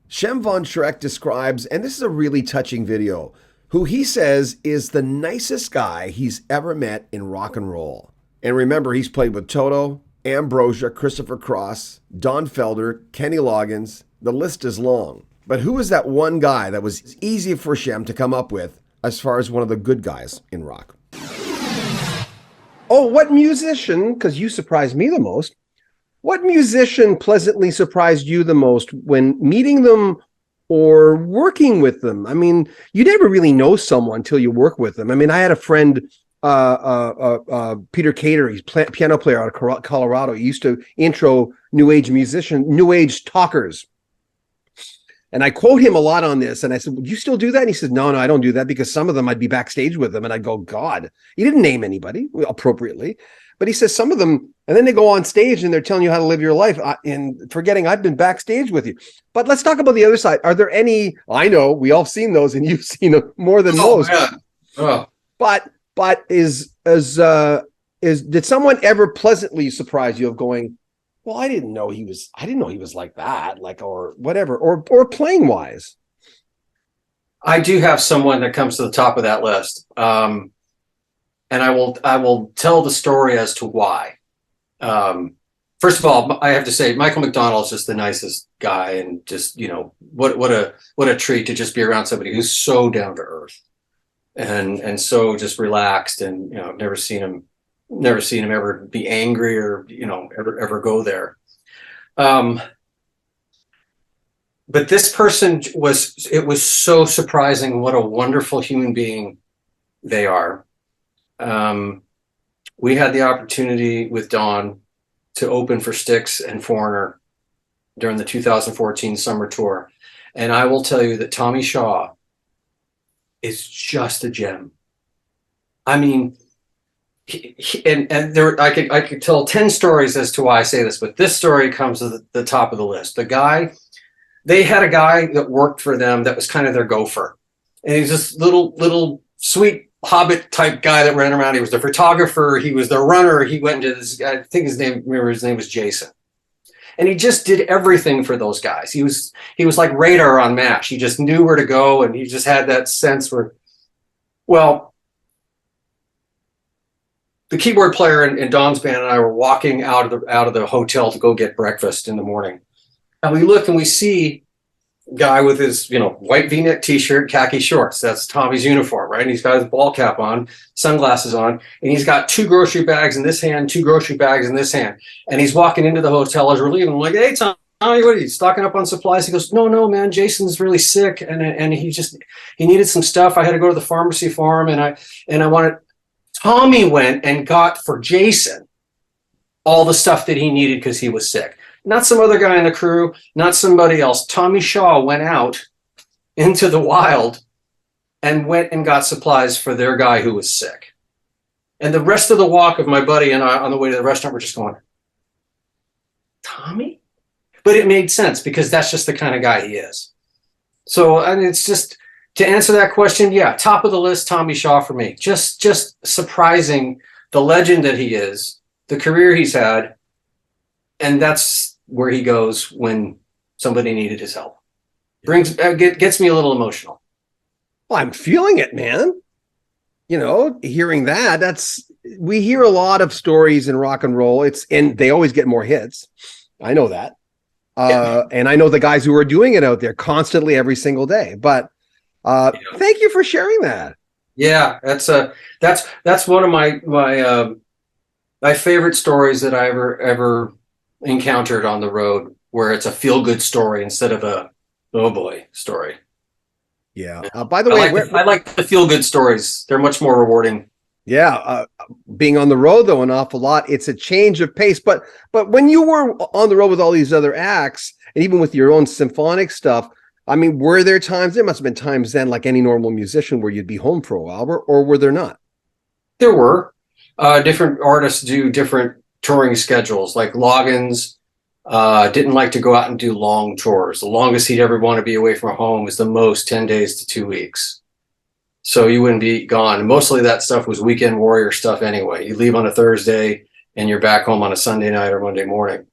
Shem von Schreck describes, and this is a really touching video, who he says is the nicest guy he's ever met in rock and roll. And remember, he's played with Toto, Ambrosia, Christopher Cross, Don Felder, Kenny Loggins. The list is long. But who is that one guy that was easy for Shem to come up with as far as one of the good guys in rock? Oh, what musician, because you surprised me the most, what musician pleasantly surprised you the most when meeting them or working with them? I mean, you never really know someone until you work with them. I mean, I had a friend, Peter Cater, he's piano player out of Colorado. He used to intro New Age talkers. And I quote him a lot on this. And I said, would you still do that? And he said, no, I don't do that, because some of them I'd be backstage with them. And I'd go, God, he didn't name anybody appropriately. But he says some of them, and then they go on stage and they're telling you how to live your life and forgetting I've been backstage with you. But let's talk about the other side. Are there any, I know we all seen those and you've seen them more than most. Yeah. Oh. But did someone ever pleasantly surprise you of going, well, I didn't know he was like that, like, or whatever, or playing wise? I do have someone that comes to the top of that list. And I will tell the story as to why. First of all, I have to say Michael McDonald is just the nicest guy, and just, you know, what a treat to just be around somebody who's so down to earth and so just relaxed. And, you know, I've never seen him ever be angry or, you know, ever go there. But this person it was so surprising what a wonderful human being they are. We had the opportunity with Don to open for Styx and Foreigner during the 2014 summer tour. And I will tell you that Tommy Shaw is just a gem. I mean, I could tell 10 stories as to why I say this, but this story comes to the top of the list. They had a guy that worked for them that was kind of their gopher. And he's this little sweet hobbit type guy that ran around. He was the photographer. He was the runner. He went into this, I think his name was Jason. And he just did everything for those guys. He was like radar on MASH. He just knew where to go. And he just had that sense where, well, the keyboard player in Don's band and I were walking out of the hotel to go get breakfast in the morning. And we look and we see guy with his, you know, white V-neck t-shirt, khaki shorts. That's Tommy's uniform, right? And he's got his ball cap on, sunglasses on, and he's got 2 grocery bags in this hand, 2 grocery bags in this hand. And he's walking into the hotel as we're leaving. I'm like, hey, Tommy, what are you stocking up on supplies? He goes, no, man, Jason's really sick. And he needed some stuff. I had to go to the pharmacy for him. And I wanted, Tommy went and got for Jason all the stuff that he needed because he was sick. Not some other guy in the crew, not somebody else. Tommy Shaw went out into the wild and went and got supplies for their guy who was sick. And the rest of the walk of my buddy and I on the way to the restaurant were just going, Tommy? But it made sense because that's just the kind of guy he is. So, and it's just, to answer that question, yeah, top of the list, Tommy Shaw for me. Just surprising, the legend that he is, the career he's had, and that's where he goes when somebody needed his help. Gets me a little emotional. Well, I'm feeling it, man. You know, hearing we hear a lot of stories in rock and roll. And they always get more hits. I know that. And I know the guys who are doing it out there constantly every single day. But thank you for sharing that. Yeah, that's one of my favorite stories that I ever encountered on the road, where it's a feel-good story instead of a oh boy story. Yeah. By the way, I like the feel-good stories. They're much more rewarding. Yeah. Being on the road, though, an awful lot, it's a change of pace. But when you were on the road with all these other acts, and even with your own symphonic stuff, I mean, were there times, there must have been times then, like any normal musician, where you'd be home for a while, or were there not? There were. Different artists do different touring schedules. Like Loggins didn't like to go out and do long tours. The longest he'd ever want to be away from home was the most 10 days to 2 weeks. So you wouldn't be gone. Mostly that stuff was weekend warrior stuff anyway. You leave on a Thursday and you're back home on a Sunday night or Monday morning.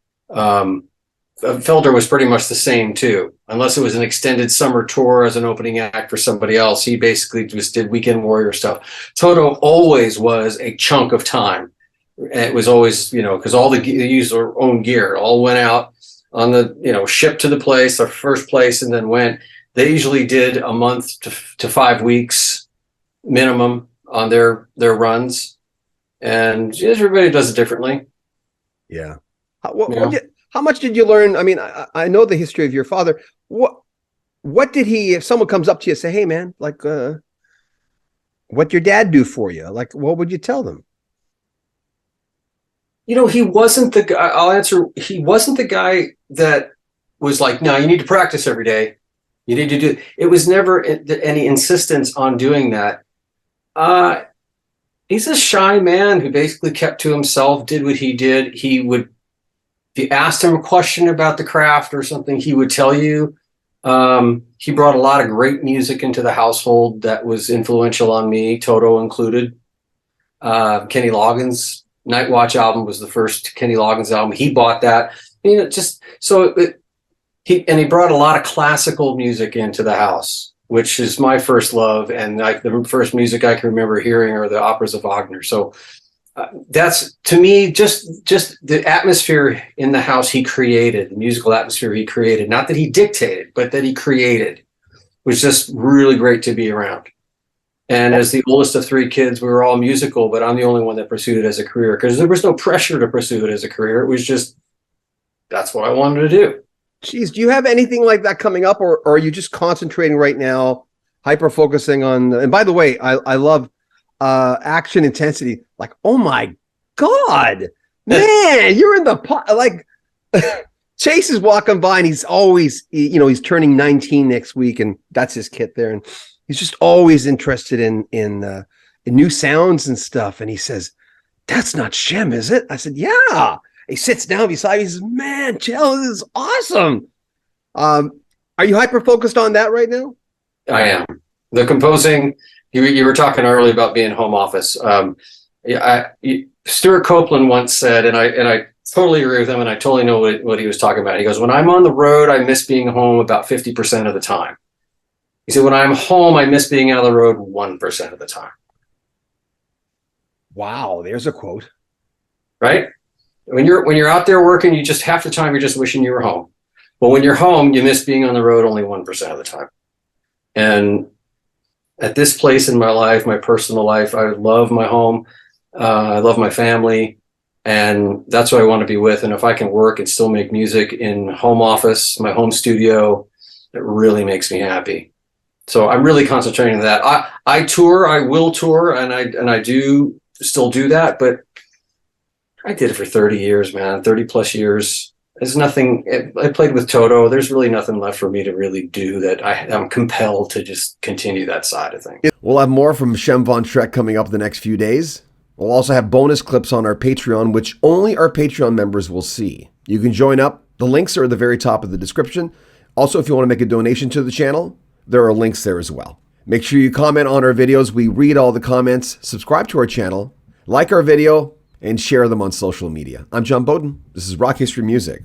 Felder was pretty much the same too, unless it was an extended summer tour as an opening act for somebody else. He basically just did Weekend Warrior stuff. Toto always was a chunk of time. It was always, because they used their own gear, all went out on the, shipped to the place, their first place, and then went. They usually did a month to 5 weeks minimum on their runs, and everybody does it differently. Yeah. How much did you learn? I mean, I know the history of your father. What did he, if someone comes up to you and say, hey man, like, what your dad do for you? Like, what would you tell them? He wasn't the guy, I'll answer, he wasn't the guy that was like, no, you need to practice every day. You need to do, it was never any insistence on doing that. He's a shy man who basically kept to himself, did what he did. He would, if you asked him a question about the craft or something, he would tell you. He brought a lot of great music into the household that was influential on me, Toto included. Kenny Loggins' Night Watch album was the first Kenny Loggins album. He bought that. Just so he brought a lot of classical music into the house, which is my first love, and the first music I can remember hearing are the operas of Wagner. So. That's, to me, just the atmosphere in the house he created, the musical atmosphere he created, not that he dictated, but that he created, was just really great to be around. And as the oldest of 3 kids, we were all musical, but I'm the only one that pursued it as a career, because there was no pressure to pursue it as a career. It was just, that's what I wanted to do. Geez, do you have anything like that coming up, or are you just concentrating right now, hyper focusing on, and by the way, I love action intensity. Like, oh my God, man, you're in the pot. Like, Chase is walking by and he's always, he's turning 19 next week, and that's his kit there. And he's just always interested in new sounds and stuff. And he says, that's not Shem, is it? I said, yeah. He sits down beside me. He says, man, Chell, this is awesome. Are you hyper focused on that right now? I am. The composing, you were talking earlier about being home office. Stuart Copeland once said, and I totally agree with him, and I totally know what he was talking about. He goes, when I'm on the road, I miss being home about 50% of the time. He said, when I'm home, I miss being out of the road 1% of the time. Wow, there's a quote. Right? When you're out there working, you just half the time you're just wishing you were home. But when you're home, you miss being on the road only 1% of the time. And at this place in my life, my personal life, I love my home. I love my family, and that's what I want to be with. And if I can work and still make music in home office, my home studio, it really makes me happy. So I'm really concentrating on that. I tour, I will tour, and I do still do that, but I did it for 30 years, man, 30 plus years. There's nothing, I played with Toto. There's really nothing left for me to really do that I'm compelled to just continue that side of things. We'll have more from Shem von Schroeck coming up the next few days. We'll also have bonus clips on our Patreon, which only our Patreon members will see. You can join up. The links are at the very top of the description. Also, if you want to make a donation to the channel, there are links there as well. Make sure you comment on our videos. We read all the comments. Subscribe to our channel, like our video, and share them on social media. I'm John Beaudin. This is Rock History Music.